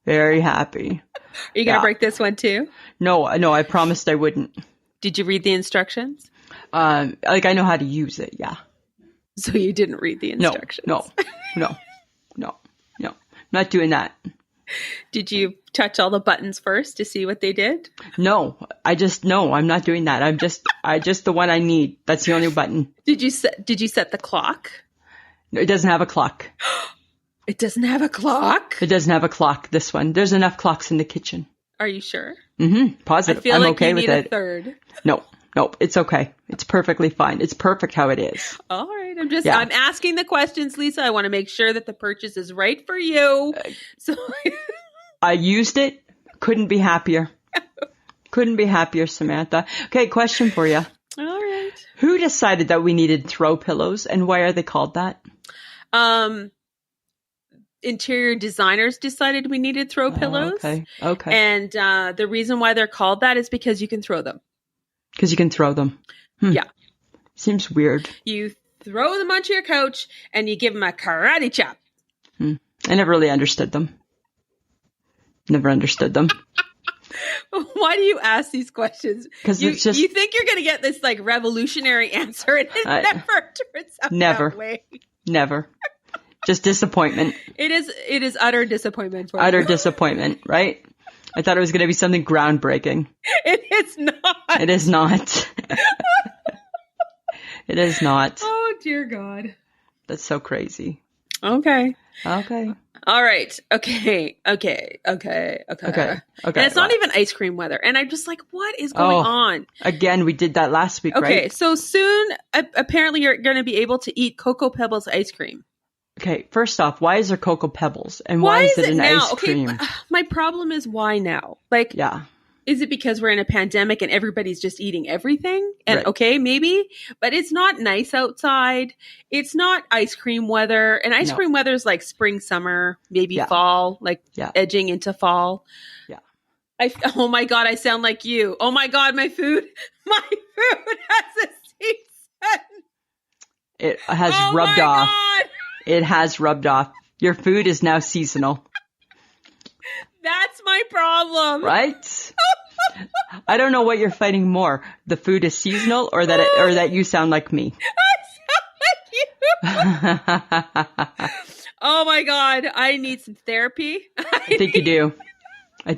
Very happy. Are you going to break this one too? No, I promised I wouldn't. Did you read the instructions? I know how to use it, yeah. So you didn't read the instructions? No. Not doing that. Did you touch all the buttons first to see what they did? No, I'm not doing that. I just the one I need. That's the only button. Did you set the clock? No, it doesn't have a clock. It doesn't have a clock? It doesn't have a clock, this one. There's enough clocks in the kitchen. Are you sure? Mm-hmm. Positive. I feel I'm like okay you with need it. a third. No, it's okay. It's perfectly fine. It's perfect how it is. All right. I'm asking the questions, Lisa. I want to make sure that the purchase is right for you. So I used it. Couldn't be happier. Couldn't be happier, Samantha. Okay, question for you. All right. Who decided that we needed throw pillows, and why are they called that? Interior designers decided we needed throw pillows. Okay. And the reason why they're called that is because you can throw them. Because you can throw them. Yeah. Seems weird. You throw them onto your couch and you give them a karate chop. I never really understood them. Why do you ask these questions? Because it's just... You think you're going to get this like revolutionary answer and it never turns out that way. Never. Just disappointment. It is utter disappointment for utter you. Disappointment, right? I thought it was going to be something groundbreaking. It is not. It is not. It is not. Oh, dear God. That's so crazy. Okay. All right. Okay. And it's not even ice cream weather. And I'm just like, what is going on? Again, we did that last week, right? Okay. So soon, apparently you're going to be able to eat Cocoa Pebbles ice cream. Okay. First off, why is there Cocoa Pebbles? And why is it an now? ice cream? Okay, my problem is why now? Like, yeah. Is it because we're in a pandemic and everybody's just eating everything? And right. Okay, maybe, but it's not nice outside. It's not ice cream weather. And ice cream weather is like spring, summer, maybe fall, edging into fall. Yeah. Oh my God, I sound like you. Oh my God, my food has a season. It has rubbed off. God. It has rubbed off. Your food is now seasonal. That's my problem. Right? I don't know what you're fighting more. The food is seasonal or that you sound like me. I sound like you. Oh my God. I need some therapy. I think you do. I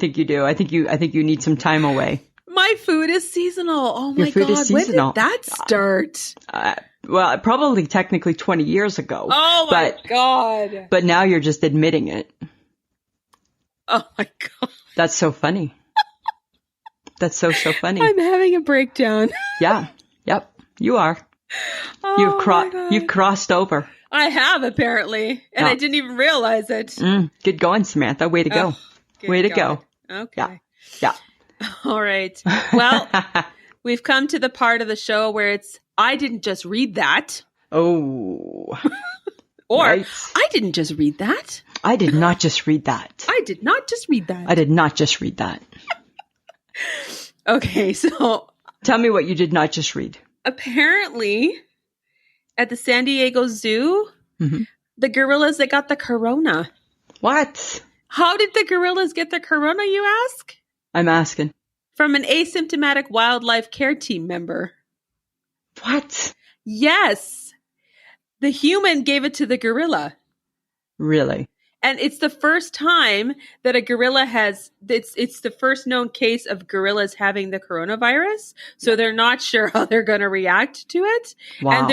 think you need some time away. My food is seasonal. Oh my God. When did that start? Well, probably technically 20 years ago. Oh my God. But now you're just admitting it. Oh my God. That's so funny. That's so funny. I'm having a breakdown. Yeah. Yep. You are. You've crossed over. I have, apparently. And I didn't even realize it. Good going, Samantha. Way to go. Way to go. Okay. Yeah. All right. Well, we've come to the part of the show where it's, I didn't just read that. Oh. Or, right. I didn't just read that. I did not just read that. I did not just read that. I did not just read that. Okay, so... Tell me what you did not just read. Apparently, at the San Diego Zoo, the gorillas, they got the corona. What? How did the gorillas get the corona, you ask? I'm asking. From an asymptomatic wildlife care team member. What? Yes. The human gave it to the gorilla. Really? And it's the first time that a gorilla has, it's the first known case of gorillas having the coronavirus. So they're not sure how they're going to react to it. Wow.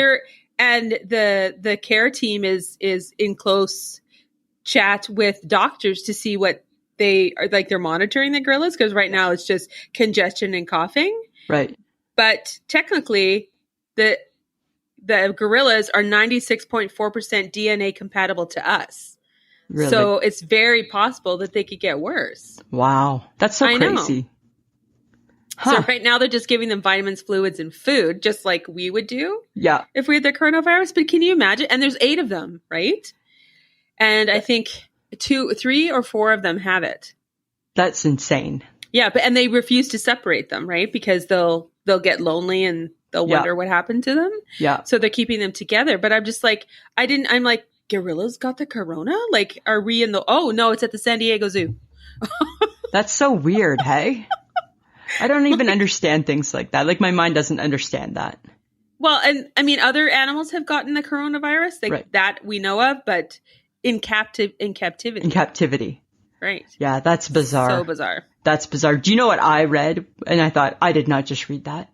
And the care team is in close chat with doctors to see what they are, like they're monitoring the gorillas. Cause right now it's just congestion and coughing. Right. But technically the gorillas are 96.4% DNA compatible to us. Really? So it's very possible that they could get worse. Wow. That's so crazy. Huh. So right now they're just giving them vitamins, fluids, and food, just like we would do. Yeah. If we had the coronavirus. But can you imagine? And there's 8 of them, right? And I think 3 or 4 of them have it. That's insane. Yeah, and they refuse to separate them, right? Because they'll they'll get lonely and they'll wonder what happened to them. Yeah. So they're keeping them together. But I'm just like, I'm like, gorillas got the corona? Like, are we in the, oh no, it's at the San Diego Zoo. That's so weird, hey? I don't even understand things like that. Like, my mind doesn't understand that. Well, and I mean, other animals have gotten the coronavirus that we know of, but in captivity. In captivity. Right. Yeah, that's bizarre. So bizarre. That's bizarre. Do you know what I read? And I thought, I did not just read that.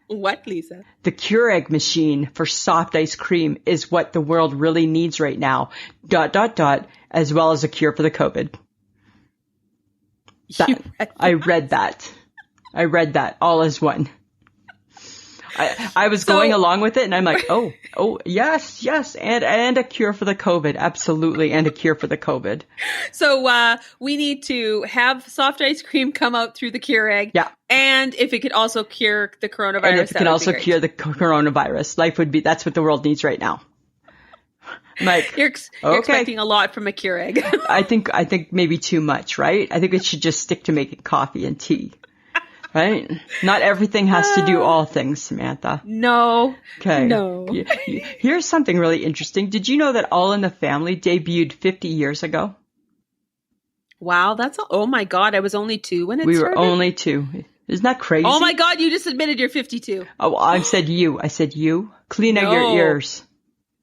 What, Lisa? The Keurig machine for soft ice cream is what the world really needs right now. ... As well as a cure for the COVID. I read that. I read that all as one. I was going along with it, and I'm like, oh, yes, and a cure for the COVID, absolutely, and a cure for the COVID. So we need to have soft ice cream come out through the Keurig. Yeah. And if it could also cure the coronavirus, and if it can also cure the coronavirus, that's what the world needs right now. I'm like, you're expecting a lot from a Keurig. I think maybe too much, right? I think it should just stick to making coffee and tea. Right? Not everything has to do all things, Samantha. No. Okay. No. Here's something really interesting. Did you know that All in the Family debuted 50 years ago? Wow, oh my God, I was only 2 when it started? We were only 2. Isn't that crazy? Oh my God, you just admitted you're 52. Oh, I said you. Clean out your ears.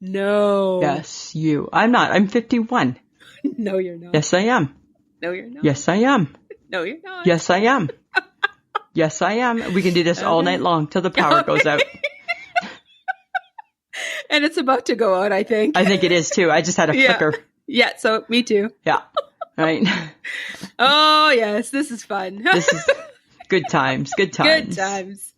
No. Yes, you. I'm not. I'm 51. No, you're not. Yes, I am. No, you're not. Yes, I am. No, you're not. Yes, I am. Yes, I am. We can do this all night long till the power goes out. And it's about to go out, I think. I think it is too. I just had a flicker. Yeah, so me too. Yeah. Right. Oh, yes. This is fun. This is good times. Good times. Good times.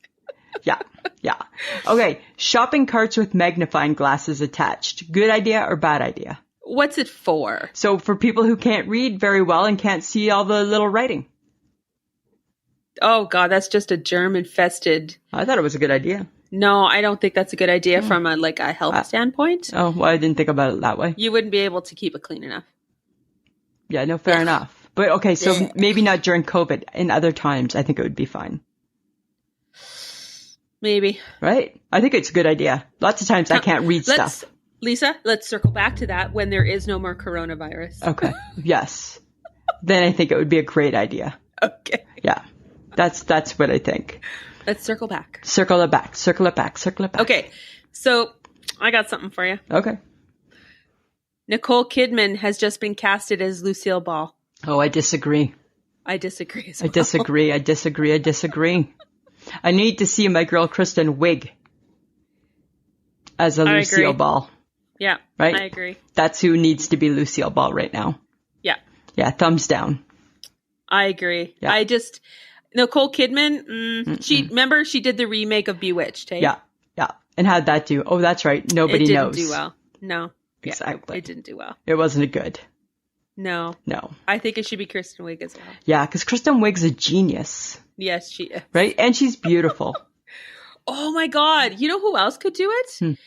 Yeah. Yeah. Okay. Shopping carts with magnifying glasses attached. Good idea or bad idea? What's it for? So for people who can't read very well and can't see all the little writing. Oh, God, that's just a germ-infested. I thought it was a good idea. No, I don't think that's a good idea from a health standpoint. Oh, well, I didn't think about it that way. You wouldn't be able to keep it clean enough. Yeah, no, fair enough. But okay, so maybe not during COVID. In other times, I think it would be fine. Maybe. Right? I think it's a good idea. Lots of times I can't read stuff. Lisa, let's circle back to that when there is no more coronavirus. Okay. Yes. Then I think it would be a great idea. Okay. Yeah. That's what I think. Let's circle back. Circle it back. Circle it back. Circle it back. Okay. So I got something for you. Okay. Nicole Kidman has just been casted as Lucille Ball. Oh, I disagree. I disagree as well. I disagree. I need to see my girl Kristen Wiig as a Lucille Ball. Yeah. Right? I agree. That's who needs to be Lucille Ball right now. Yeah. Yeah. Thumbs down. I agree. Yeah. Nicole Kidman, she did the remake of Bewitched, hey? Yeah. Yeah. And how'd that do? Oh, that's right. Nobody knows. It didn't do well. No. Exactly. Yeah, it didn't do well. It wasn't good. No. I think it should be Kristen Wiig as well. Yeah, because Kristen Wiig's a genius. Yes, she is. Right? And she's beautiful. Oh my God. You know who else could do it?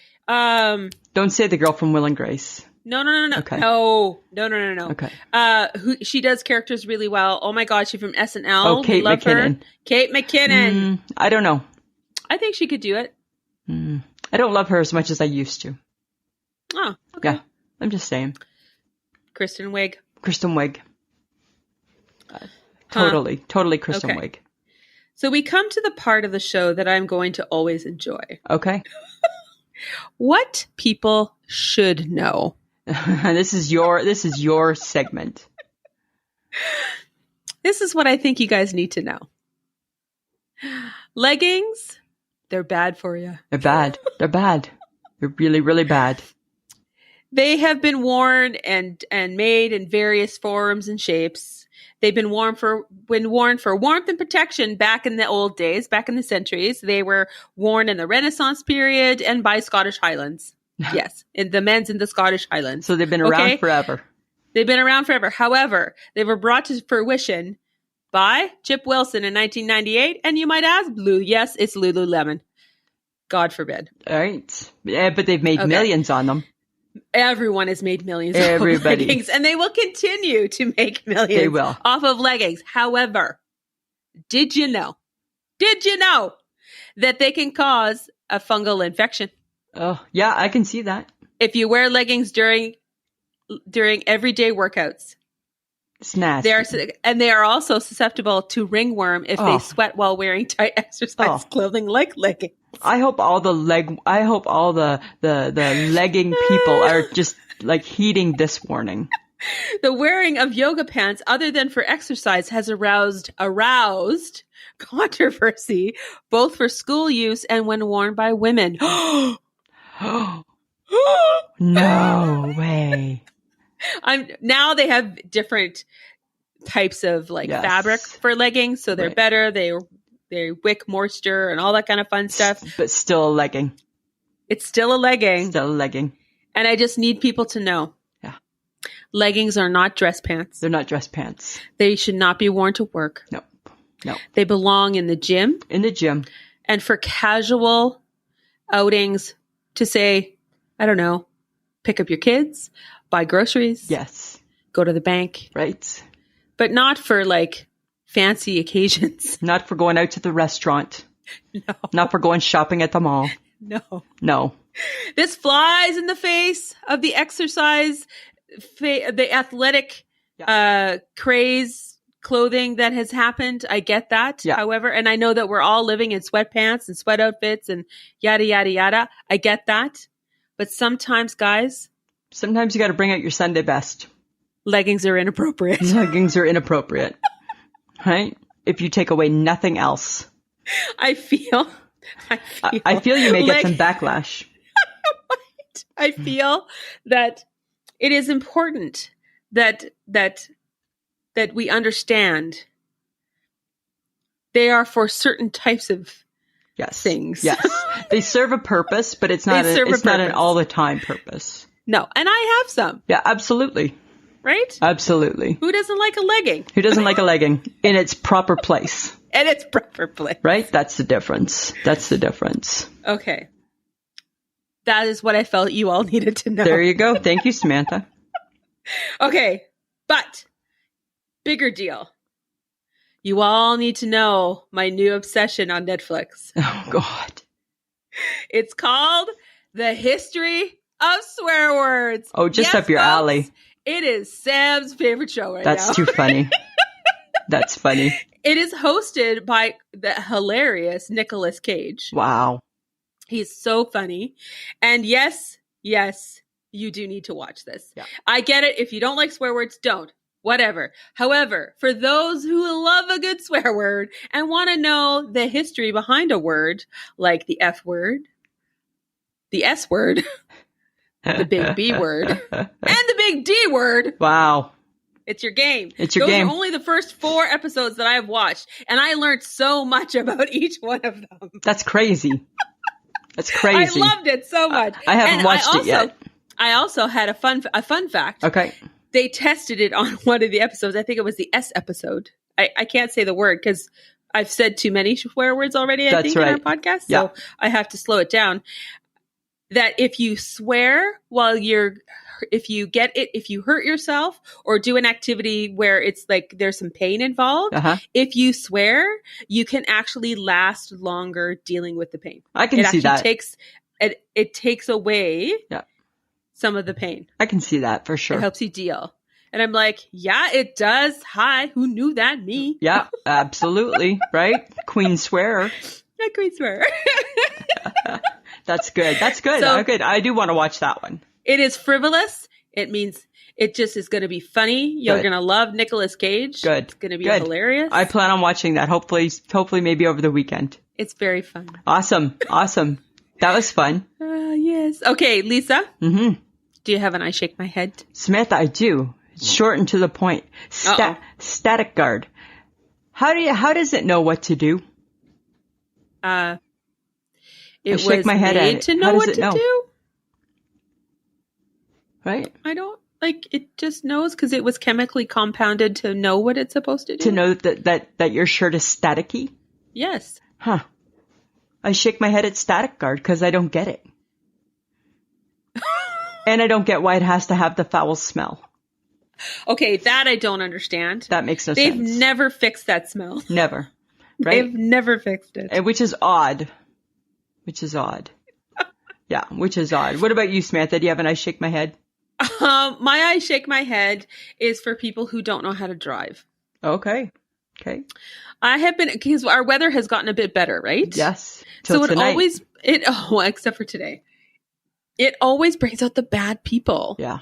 Don't say the girl from Will and Grace. No. Okay. No. Okay. She does characters really well. Oh my God, she's from SNL. Oh, Kate McKinnon. Her. Kate McKinnon. I don't know. I think she could do it. I don't love her as much as I used to. Oh, okay. Yeah, I'm just saying. Kristen Wiig. Totally Kristen Wiig. So we come to the part of the show that I'm going to always enjoy. Okay. What people should know. This is your segment. This is what I think you guys need to know. Leggings, they're bad for you. They're bad. They're really, really bad. They have been worn and made in various forms and shapes. They've been worn for warmth and protection back in the old days, back in the centuries. They were worn in the Renaissance period and by Scottish Highlands. Yes, in the men's in the Scottish Highlands. So they've been around forever. They've been around forever. However, they were brought to fruition by Chip Wilson in 1998. And you might ask, yes, it's Lululemon. God forbid. All right. Yeah, but they've made millions on them. Everyone has made millions Everybody. off of leggings, and they will continue to make millions they will. off of leggings. However, did you know Did you know that they can cause a fungal infection? Oh, yeah, I can see that. If you wear leggings during everyday workouts. It's nasty. They are also susceptible to ringworm if they sweat while wearing tight exercise clothing like leggings. I hope all the legging people are just like heeding this warning. The wearing of yoga pants other than for exercise has aroused controversy both for school use and when worn by women. No way. Now they have different types of fabric for leggings, so they're better. They wick moisture and all that kind of fun stuff. But still a legging. It's still a legging. Still a legging. And I just need people to know. Yeah. Leggings are not dress pants. They're not dress pants. They should not be worn to work. No. They belong in the gym. In the gym. And for casual outings to say, I don't know, pick up your kids, buy groceries. Yes. Go to the bank. Right. But not for fancy occasions. Not for going out to the restaurant. No. Not for going shopping at the mall. No. This flies in the face of the exercise, the athletic craze clothing that has happened. I get that. Yeah. However, and I know that we're all living in sweatpants and sweat outfits and yada, yada, yada. I get that. But sometimes, guys. Sometimes you got to bring out your Sunday best. Leggings are inappropriate. Leggings are inappropriate. Right? If you take away nothing else. I feel you may get some backlash. I feel that it is important that we understand they are for certain types of things. Yes. They serve a purpose, but it's not an all the time purpose. No. And I have some. Yeah, absolutely. Right? Absolutely. Who doesn't like a legging? Who doesn't like a legging in its proper place? In its proper place. Right? That's the difference. Okay. That is what I felt you all needed to know. There you go. Thank you, Samantha. Okay. But bigger deal. You all need to know my new obsession on Netflix. Oh, God. It's called The History of Swear Words. Oh, just up your alley. It is Sam's favorite show right now. That's too funny. That's funny. It is hosted by the hilarious Nicolas Cage. Wow. He's so funny. And yes, you do need to watch this. Yeah. I get it. If you don't like swear words, don't. Whatever. However, for those who love a good swear word and want to know the history behind a word, like the F word, the S word, the big B word, and the big D word. Wow. It's your game. Those game. Are only the first 4 episodes that I've watched, and I learned so much about each one of them. That's crazy. That's crazy. I loved it so much. I haven't watched it yet. I also had a fun fact. Okay. They tested it on one of the episodes. I think it was the S episode. I can't say the word because I've said too many swear words already, I think, in our podcast. Yeah. So I have to slow it down. That if you swear if you hurt yourself or do an activity where it's like there's some pain involved, if you swear, you can actually last longer dealing with the pain. I can see that. It takes away some of the pain. I can see that for sure. It helps you deal. And I'm like, yeah, it does. Hi, who knew that? Me. Yeah, absolutely. Right? Queen swearer. Yeah, queen swearer. That's good. So, good. I do want to watch that one. It is frivolous. It means it just is going to be funny. You're going to love Nicolas Cage. Good. It's going to be hilarious. I plan on watching that. Hopefully maybe over the weekend. It's very fun. Awesome. That was fun. Yes. Okay, Lisa. Mm-hmm. Do you have an I shake my head? Samantha, I do. Short and to the point. Static guard. How does it know what to do? It was made to know what to do. Right? I don't it just knows because it was chemically compounded to know what it's supposed to do. To know that your shirt is staticky? Yes. Huh. I shake my head at static guard because I don't get it. And I don't get why it has to have the foul smell. Okay, that I don't understand. That makes no sense. They've never fixed that smell. Never. Right? They've never fixed it. Which is odd. Yeah, which is odd. What about you, Samantha? Do you have an I shake my head? My I shake my head is for people who don't know how to drive. Okay. I have been, because our weather has gotten a bit better, right? Yes. So except for today, it always brings out the bad people. Yeah.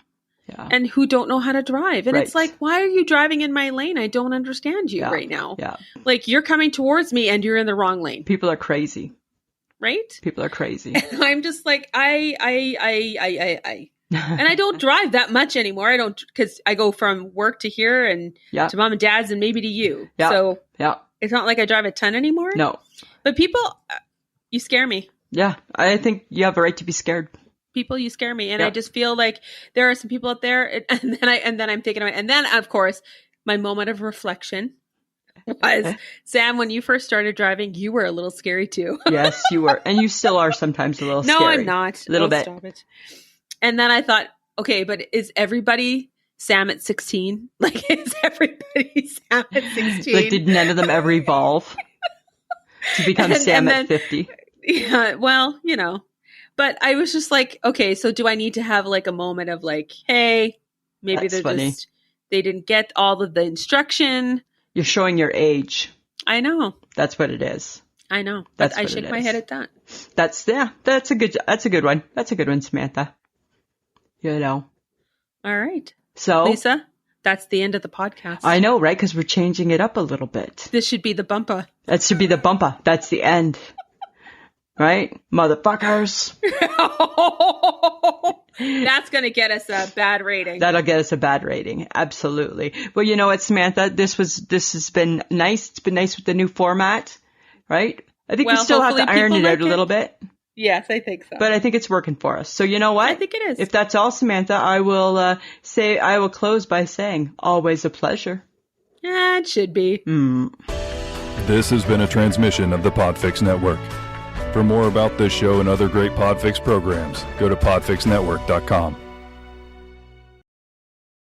And who don't know how to drive. And it's like, why are you driving in my lane? I don't understand you right now. Yeah. Like, you're coming towards me and you're in the wrong lane. People are crazy. Right? People are crazy. And I'm just like, I. And I don't drive that much anymore. I don't, because I go from work to here and to mom and dad's and maybe to you. Yeah. So it's not like I drive a ton anymore. No. But people, you scare me. Yeah. I think you have a right to be scared. People, you scare me. And I just feel like there are some people out there, and then I'm thinking, and then of course, my moment of reflection was, Sam, when you first started driving, you were a little scary too. Yes, you were. And you still are sometimes a little scary. No, I'm not. A little bit. Stop it. And then I thought, okay, but is everybody Sam at 16? Like, is everybody Sam at 16? Like, did none of them ever evolve to become Sam at 50? Yeah, well, but I was just like, okay, so do I need to have like a moment of like, hey, maybe they didn't get all of the instruction. You're showing your age. I know. That's what it is. I know. But I shake my head at that. That's a good one. That's a good one, Samantha. All right. So, Lisa, that's the end of the podcast. I know, right? Because we're changing it up a little bit. This should be the bumper. That should be the bumper. That's the end. Right? Motherfuckers. That's going to get us a bad rating. That'll get us a bad rating. Absolutely. Well, you know what, Samantha? This has been nice. It's been nice with the new format, right? I think we still have to iron it out a little bit. Yes, I think so. But I think it's working for us. So you know what? I think it is. If that's all, Samantha, I will close by saying, always a pleasure. Yeah, it should be. This has been a transmission of the Podfix Network. For more about this show and other great Podfix programs, go to podfixnetwork.com.